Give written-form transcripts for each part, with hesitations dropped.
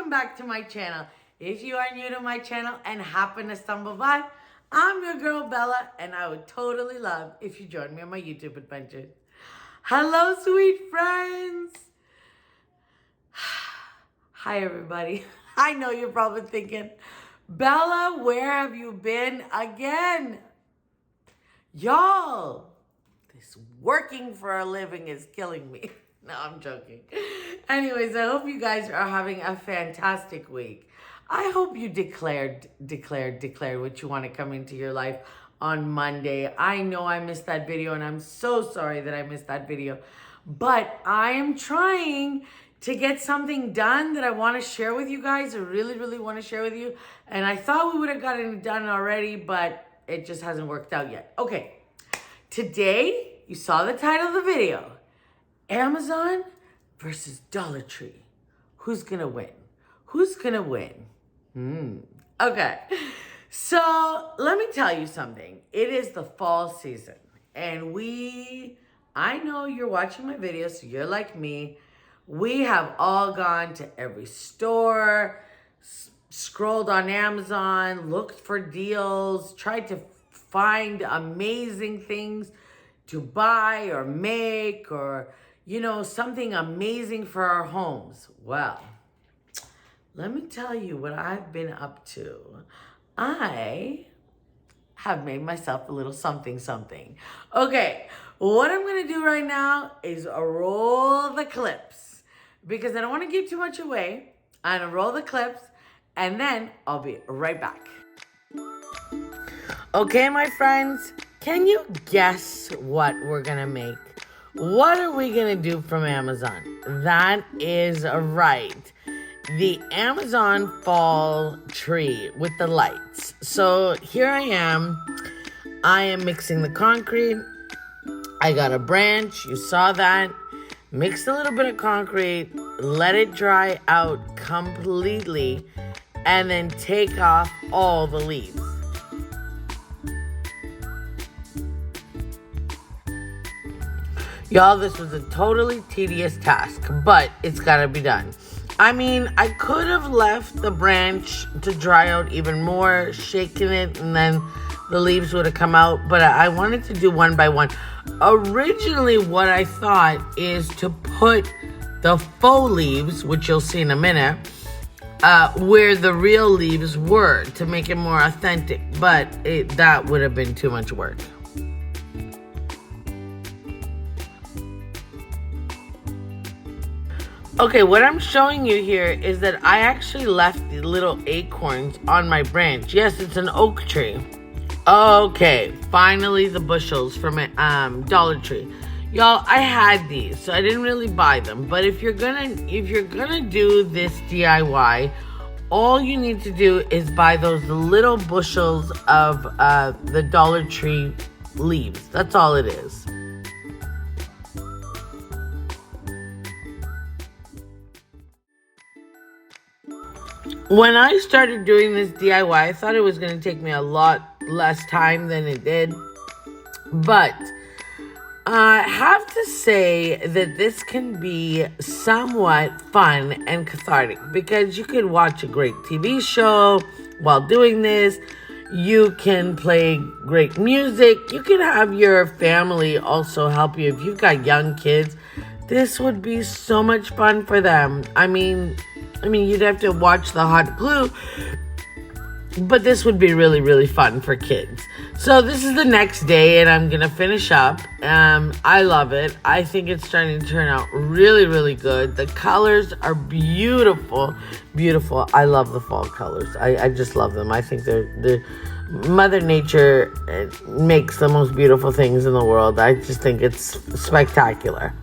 welcome back to my channel. If you are new to my channel and happen to stumble by, I'm your girl Bella, and I would totally love if you join me on my YouTube adventures. Hello, sweet friends. Hi, everybody. I know you're probably thinking, Bella, where have you been again? Y'all, this working for a living is killing me. No, I'm joking. Anyways, I hope you guys are having a fantastic week. I hope you declared what you want to come into your life on Monday. I know I missed that video, and I'm so sorry that I missed that video. But I am trying to get something done that I want to share with you guys. I really, really want to share with you. And I thought we would have gotten it done already, but it just hasn't worked out yet. Okay, today, you saw the title of the video. Amazon versus Dollar Tree. Who's gonna win? Who's gonna win? Okay, so let me tell you something. It is the fall season, and I know you're watching my videos, so you're like me. We have all gone to every store, scrolled on Amazon, looked for deals, tried to find amazing things to buy or make, or something amazing for our homes. Well, let me tell you what I've been up to. I have made myself a little something. Okay, what I'm gonna do right now is roll the clips, because I don't want to give too much away. I'm gonna roll the clips, and then I'll be right back. Okay, my friends, can you guess what we're gonna make? What are we gonna do from Amazon? That is right. The Amazon fall tree with the lights. So here I am mixing the concrete. I got a branch, you saw that. Mixed a little bit of concrete, let it dry out completely, and then take off all the leaves. Y'all, this was a totally tedious task, but it's gotta be done. I mean, I could have left the branch to dry out even more, shaking it, and then the leaves would have come out, but I wanted to do one by one. Originally, what I thought is to put the faux leaves, which you'll see in a minute, where the real leaves were, to make it more authentic, but that would have been too much work. Okay, what I'm showing you here is that I actually left the little acorns on my branch. Yes, it's an oak tree. Okay, finally the bushels from Dollar Tree. Y'all, I had these, so I didn't really buy them. But if you're gonna do this DIY, all you need to do is buy those little bushels of the Dollar Tree leaves. That's all it is. When I started doing this DIY, I thought it was going to take me a lot less time than it did. But I have to say that this can be somewhat fun and cathartic, because you could watch a great TV show while doing this. You can play great music. You can have your family also help you. If you've got young kids, this would be so much fun for them. I mean, you'd have to watch the hot glue, but this would be really, really fun for kids. So this is the next day, and I'm going to finish up. I love it. I think it's starting to turn out really, really good. The colors are beautiful, beautiful. I love the fall colors. I just love them. I think they're Mother Nature makes the most beautiful things in the world. I just think it's spectacular.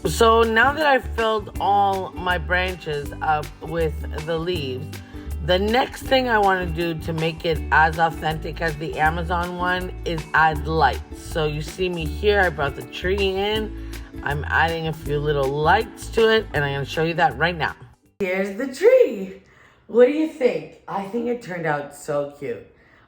So now that I've filled all my branches up with the leaves, the next thing I want to do to make it as authentic as the Amazon one is add lights. So you see me here, I brought the tree in. I'm adding a few little lights to it, and I'm going to show you that right now. Here's the tree. What do you think? I think it turned out so cute.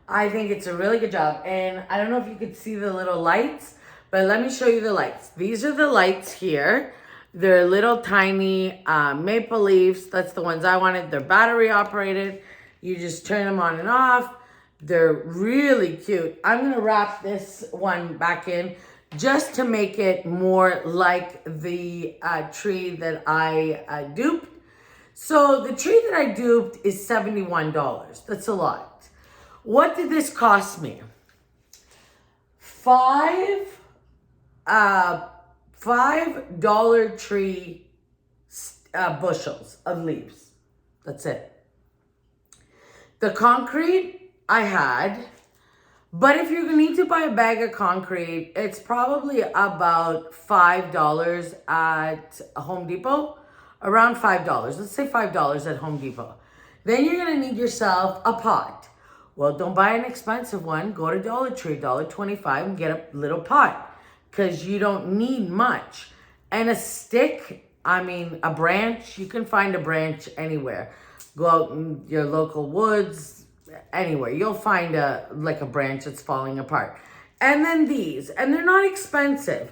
I think it's a really good job. And I don't know if you could see the little lights, But let me show you the lights. These are the lights here. They're little tiny maple leaves. That's the ones I wanted. They're battery operated. You just turn them on and off. They're really cute. I'm going to wrap this one back in just to make it more like the tree that I duped. So the tree that I duped is $71. That's a lot. What did this cost me? $5 tree bushels of leaves. That's it. The concrete I had, but if you need to buy a bag of concrete, it's probably about $5 at Home Depot. Around $5. Let's say $5 at Home Depot. Then you're going to need yourself a pot. Well, don't buy an expensive one. Go to Dollar Tree, $1.25, and get a little pot because you don't need much. And a stick, I mean, a branch, you can find a branch anywhere. Go out in your local woods, anywhere. You'll find a branch that's falling apart. And then these, and they're not expensive.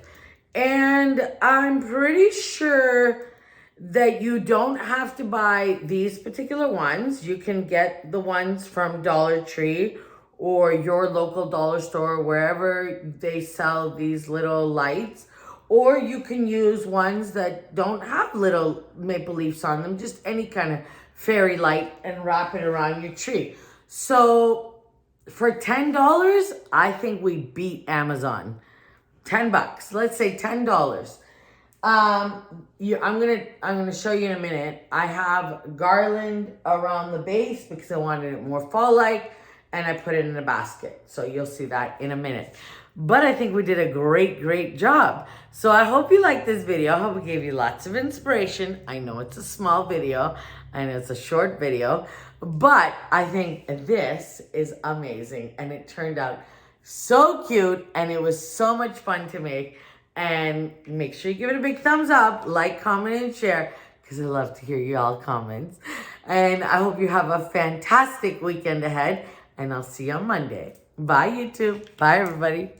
And I'm pretty sure that you don't have to buy these particular ones. You can get the ones from Dollar Tree or your local dollar store, wherever they sell these little lights. Or you can use ones that don't have little maple leaves on them, just any kind of fairy light, and wrap it around your tree. So for $10, I think we beat Amazon. $10. Let's say $10. I'm gonna show you in a minute. I have garland around the base because I wanted it more fall-like, and I put it in a basket. So you'll see that in a minute. But I think we did a great job. So I hope you liked this video. I hope it gave you lots of inspiration. I know it's a small video. I know it's a short video. But I think this is amazing. And it turned out so cute. And it was so much fun to make. And make sure you give it a big thumbs up. Like, comment, and share. Because I love to hear y'all comments. And I hope you have a fantastic weekend ahead. And I'll see you on Monday. Bye, YouTube. Bye, everybody.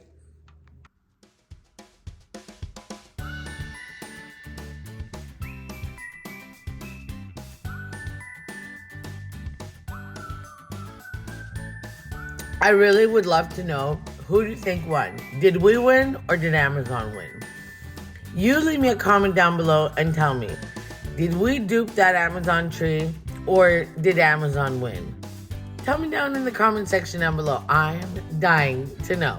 I really would love to know, who do you think won? Did we win or did Amazon win? You leave me a comment down below and tell me, did we dupe that Amazon tree or did Amazon win? Tell me down in the comment section down below. I am dying to know.